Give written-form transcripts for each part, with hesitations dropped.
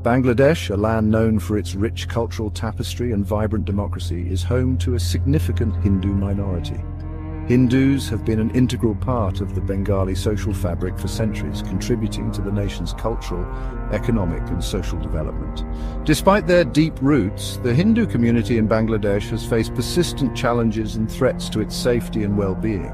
Bangladesh, a land known for its rich cultural tapestry and vibrant democracy, is home to a significant Hindu minority. Hindus have been an integral part of the Bengali social fabric for centuries, contributing to the nation's cultural, economic and social development. Despite their deep roots, the Hindu community in Bangladesh has faced persistent challenges and threats to its safety and well-being.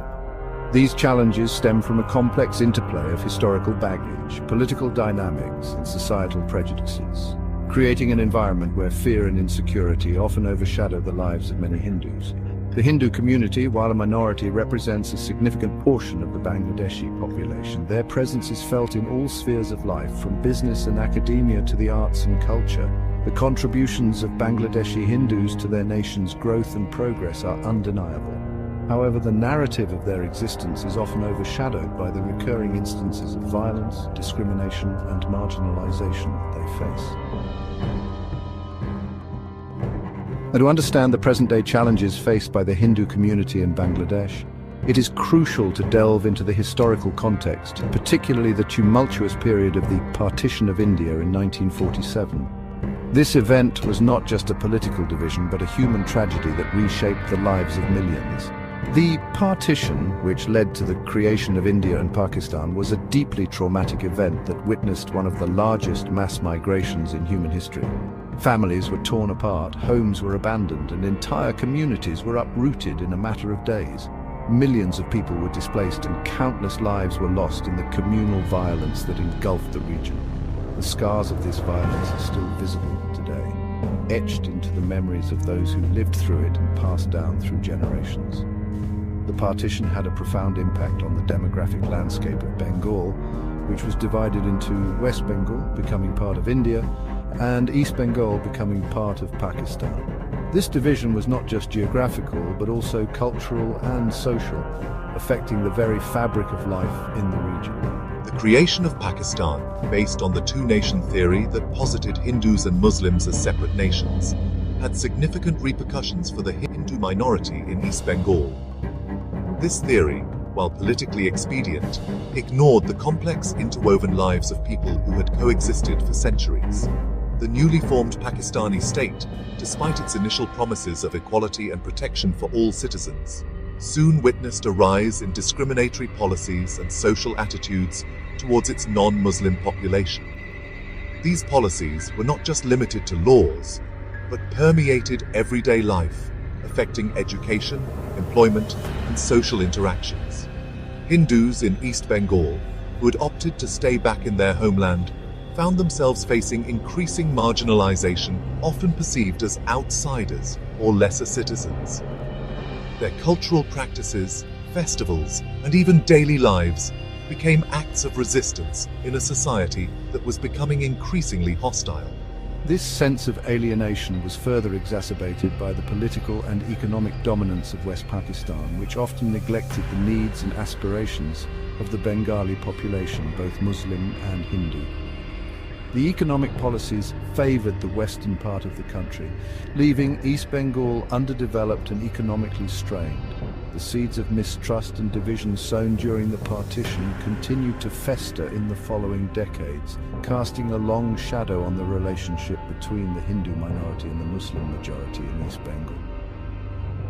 These challenges stem from a complex interplay of historical baggage, political dynamics and societal prejudices, creating an environment where fear and insecurity often overshadow the lives of many Hindus. The Hindu community, while a minority, represents a significant portion of the Bangladeshi population. Their presence is felt in all spheres of life, from business and academia to the arts and culture. The contributions of Bangladeshi Hindus to their nation's growth and progress are undeniable. However, the narrative of their existence is often overshadowed by the recurring instances of violence, discrimination, and marginalization that they face. And to understand the present-day challenges faced by the Hindu community in Bangladesh, it is crucial to delve into the historical context, particularly the tumultuous period of the Partition of India in 1947. This event was not just a political division, but a human tragedy that reshaped the lives of millions. The partition, which led to the creation of India and Pakistan, was a deeply traumatic event that witnessed one of the largest mass migrations in human history. Families were torn apart, homes were abandoned, and entire communities were uprooted in a matter of days. Millions of people were displaced and countless lives were lost in the communal violence that engulfed the region. The scars of this violence are still visible today, etched into the memories of those who lived through it and passed down through generations. The partition had a profound impact on the demographic landscape of Bengal, which was divided into West Bengal, becoming part of India, and East Bengal, becoming part of Pakistan. This division was not just geographical, but also cultural and social, affecting the very fabric of life in the region. The creation of Pakistan, based on the two-nation theory that posited Hindus and Muslims as separate nations, had significant repercussions for the Hindu minority in East Bengal. This theory, while politically expedient, ignored the complex interwoven lives of people who had coexisted for centuries. The newly formed Pakistani state, despite its initial promises of equality and protection for all citizens, soon witnessed a rise in discriminatory policies and social attitudes towards its non-Muslim population. These policies were not just limited to laws, but permeated everyday life, affecting education, employment, and social interactions. Hindus in East Bengal, who had opted to stay back in their homeland, found themselves facing increasing marginalization, often perceived as outsiders or lesser citizens. Their cultural practices, festivals, and even daily lives became acts of resistance in a society that was becoming increasingly hostile. This sense of alienation was further exacerbated by the political and economic dominance of West Pakistan, which often neglected the needs and aspirations of the Bengali population, both Muslim and Hindu. The economic policies favored the western part of the country, leaving East Bengal underdeveloped and economically strained. The seeds of mistrust and division sown during the partition continued to fester in the following decades, casting a long shadow on the relationship between the Hindu minority and the Muslim majority in East Bengal.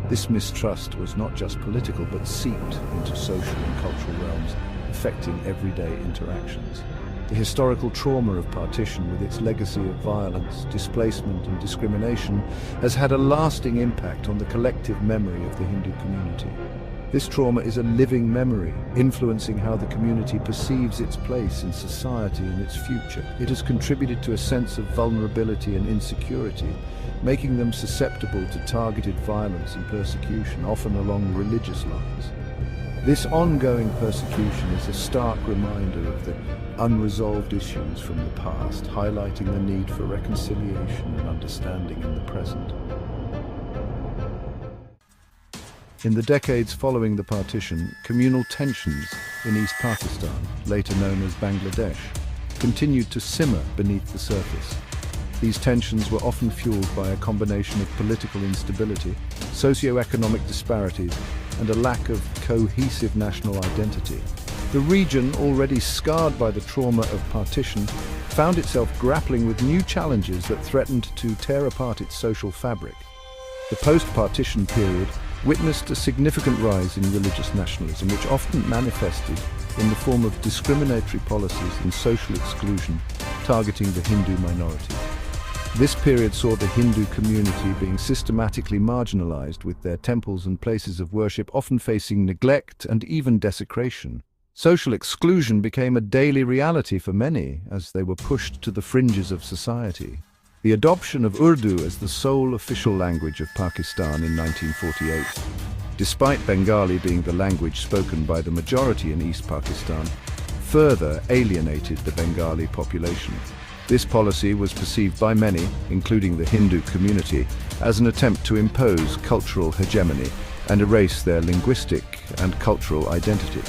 This mistrust was not just political, but seeped into social and cultural realms, affecting everyday interactions. The historical trauma of partition, with its legacy of violence, displacement and discrimination, has had a lasting impact on the collective memory of the Hindu community. This trauma is a living memory, influencing how the community perceives its place in society and its future. It has contributed to a sense of vulnerability and insecurity, making them susceptible to targeted violence and persecution, often along religious lines. This ongoing persecution is a stark reminder of the unresolved issues from the past, highlighting the need for reconciliation and understanding in the present. In the decades following the partition, communal tensions in East Pakistan, later known as Bangladesh, continued to simmer beneath the surface. These tensions were often fueled by a combination of political instability, socio-economic disparities, and a lack of cohesive national identity. The region, already scarred by the trauma of partition, found itself grappling with new challenges that threatened to tear apart its social fabric. The post-partition period witnessed a significant rise in religious nationalism, which often manifested in the form of discriminatory policies and social exclusion targeting the Hindu minority. This period saw the Hindu community being systematically marginalized, with their temples and places of worship often facing neglect and even desecration. Social exclusion became a daily reality for many as they were pushed to the fringes of society. The adoption of Urdu as the sole official language of Pakistan in 1948, despite Bengali being the language spoken by the majority in East Pakistan, further alienated the Bengali population. This policy was perceived by many, including the Hindu community, as an attempt to impose cultural hegemony and erase their linguistic and cultural identity.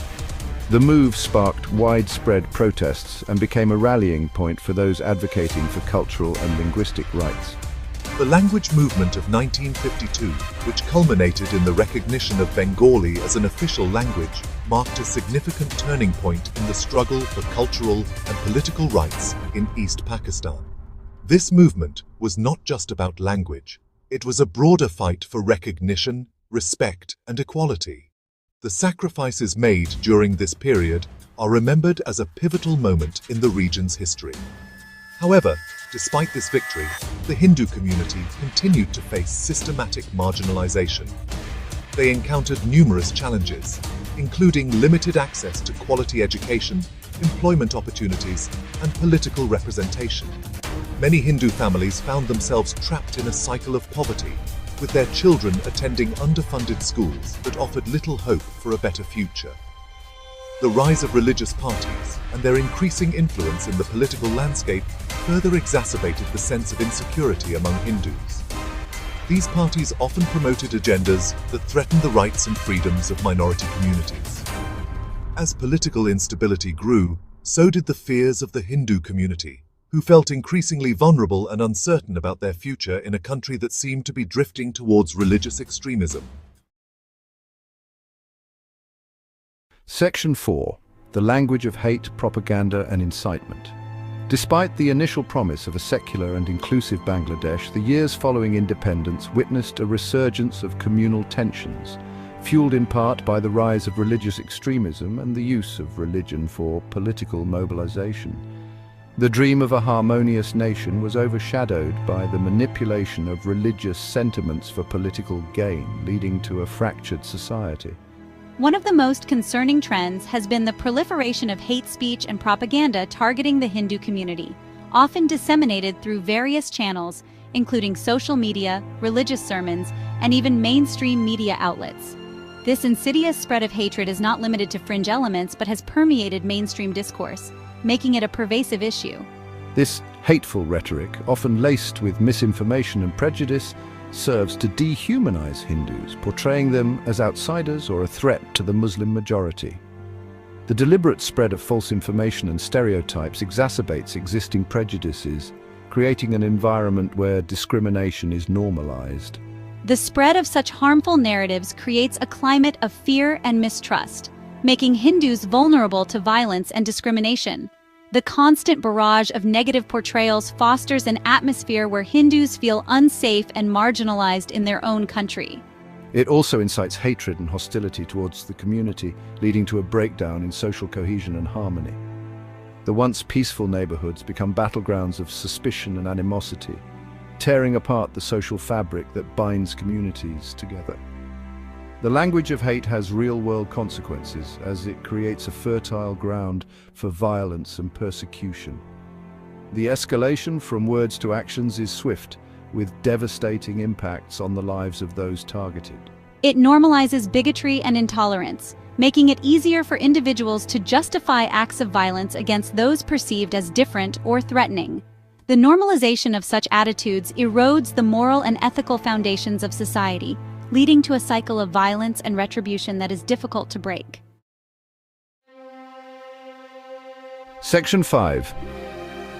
The move sparked widespread protests and became a rallying point for those advocating for cultural and linguistic rights. The language movement of 1952, which culminated in the recognition of Bengali as an official language, marked a significant turning point in the struggle for cultural and political rights in East Pakistan. This movement was not just about language. It was a broader fight for recognition, respect, and equality. The sacrifices made during this period are remembered as a pivotal moment in the region's history. However, despite this victory, the Hindu community continued to face systematic marginalization. They encountered numerous challenges, including limited access to quality education, employment opportunities, and political representation. Many Hindu families found themselves trapped in a cycle of poverty, with their children attending underfunded schools that offered little hope for a better future. The rise of religious parties and their increasing influence in the political landscape further exacerbated the sense of insecurity among Hindus. These parties often promoted agendas that threatened the rights and freedoms of minority communities. As political instability grew, so did the fears of the Hindu community, who felt increasingly vulnerable and uncertain about their future in a country that seemed to be drifting towards religious extremism. Section 4. The language of hate, propaganda and incitement. Despite the initial promise of a secular and inclusive Bangladesh, the years following independence witnessed a resurgence of communal tensions, fueled in part by the rise of religious extremism and the use of religion for political mobilization. The dream of a harmonious nation was overshadowed by the manipulation of religious sentiments for political gain, leading to a fractured society. One of the most concerning trends has been the proliferation of hate speech and propaganda targeting the Hindu community, often disseminated through various channels, including social media, religious sermons, and even mainstream media outlets. This insidious spread of hatred is not limited to fringe elements but has permeated mainstream discourse, making it a pervasive issue. This hateful rhetoric, often laced with misinformation and prejudice, serves to dehumanize Hindus, portraying them as outsiders or a threat to the Muslim majority. The deliberate spread of false information and stereotypes exacerbates existing prejudices, creating an environment where discrimination is normalized. The spread of such harmful narratives creates a climate of fear and mistrust, making Hindus vulnerable to violence and discrimination. The constant barrage of negative portrayals fosters an atmosphere where Hindus feel unsafe and marginalized in their own country. It also incites hatred and hostility towards the community, leading to a breakdown in social cohesion and harmony. The once peaceful neighborhoods become battlegrounds of suspicion and animosity, tearing apart the social fabric that binds communities together. The language of hate has real-world consequences, as it creates a fertile ground for violence and persecution. The escalation from words to actions is swift, with devastating impacts on the lives of those targeted. It normalizes bigotry and intolerance, making it easier for individuals to justify acts of violence against those perceived as different or threatening. The normalization of such attitudes erodes the moral and ethical foundations of society, leading to a cycle of violence and retribution that is difficult to break. Section 5.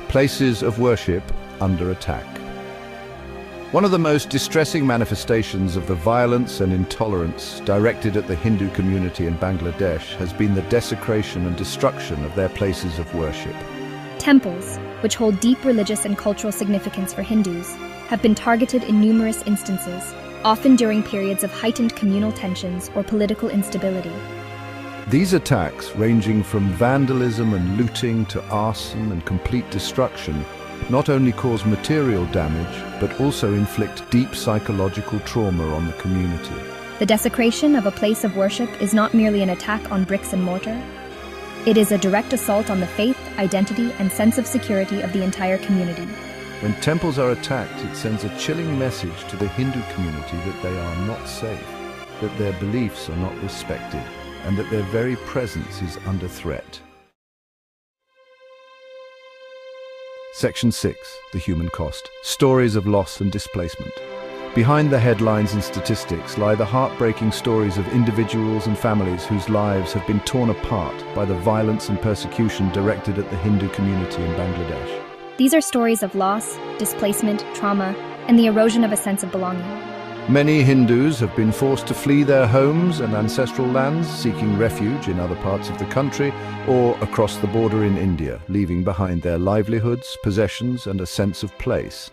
Places of worship under attack. One of the most distressing manifestations of the violence and intolerance directed at the Hindu community in Bangladesh has been the desecration and destruction of their places of worship. Temples, which hold deep religious and cultural significance for Hindus, have been targeted in numerous instances, often during periods of heightened communal tensions or political instability. These attacks, ranging from vandalism and looting to arson and complete destruction, not only cause material damage, but also inflict deep psychological trauma on the community. The desecration of a place of worship is not merely an attack on bricks and mortar. It is a direct assault on the faith, identity, and sense of security of the entire community. When temples are attacked, it sends a chilling message to the Hindu community that they are not safe, that their beliefs are not respected, and that their very presence is under threat. Section 6. The human cost. Stories of loss and displacement. Behind the headlines and statistics lie the heartbreaking stories of individuals and families whose lives have been torn apart by the violence and persecution directed at the Hindu community in Bangladesh. These are stories of loss, displacement, trauma, and the erosion of a sense of belonging. Many Hindus have been forced to flee their homes and ancestral lands, seeking refuge in other parts of the country or across the border in India, leaving behind their livelihoods, possessions, and a sense of place.